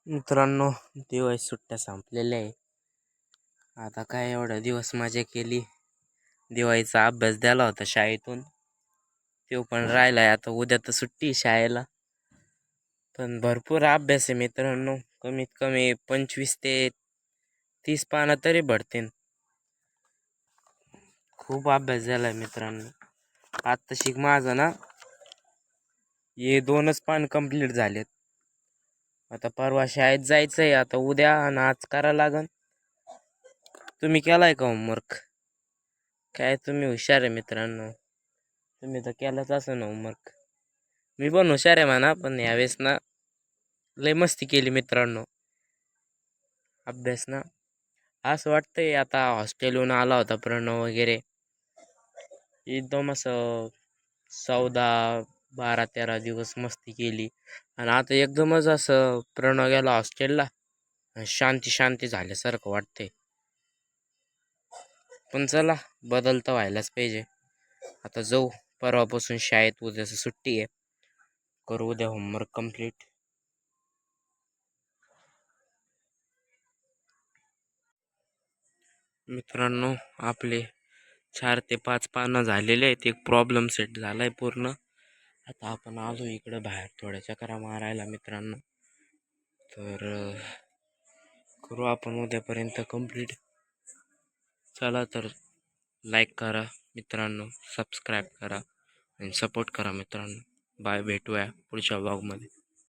मित्रांनो, दिवाळी सुट्ट्या संपलेल्या आहे. आता काय एवढा दिवस मजा केली. दिवाळीचा अभ्यास द्यायला होता शाळेतून, तो पण राहिलाय. आता उद्या तर सुट्टी आहे शाळेला, पण भरपूर अभ्यास आहे मित्रांनो. कमीत कमी 25 ते 30 पानं तरी भरतील. खूप अभ्यास झालाय मित्रांनो. आता शिक माझं ना हे 2च पान कंप्लीट झालेत. आता परवा शाळेत जायचंय. आता उद्या आणि आज करा लागन. तुम्ही केलाय का होमवर्क? काय तुम्ही हुशार आहे मित्रांनो. तुम्ही तर केलाच असं होमवर्क. मी पण हुशार आहे म्हणा, पण यावेळेस ना लय मस्ती केली मित्रांनो. अभ्यास ना असं वाटतंय आता हॉस्टेलहून आला होता प्रणव वगैरे, एकदम असं 14-12-13 दिवस मस्ती केली, आणि आता एकदमच असं प्रणव गेला हॉस्टेलला, शांती शांती झाल्यासारखं वाटतंय. पण चला, बदल तर व्हायलाच पाहिजे. आता जाऊ परवापासून शाळेत. उद्याच सुट्टी आहे. करू उद्या होमवर्क कंप्लीट. मित्रांनो, आपले 4 ते 5 पानं झालेले आहेत. एक प्रॉब्लेम सेट झालाय पूर्ण. आता आपण आलो इकडं बाहेर थोड्या चकरा मारायला मित्रांनो. तर करू आपण उद्यापर्यंत कंप्लीट. चला तर, लाईक करा मित्रांनो, सबस्क्राईब करा आणि सपोर्ट करा मित्रांनो. बाय, भेटूया पुढच्या व्लॉगमध्ये.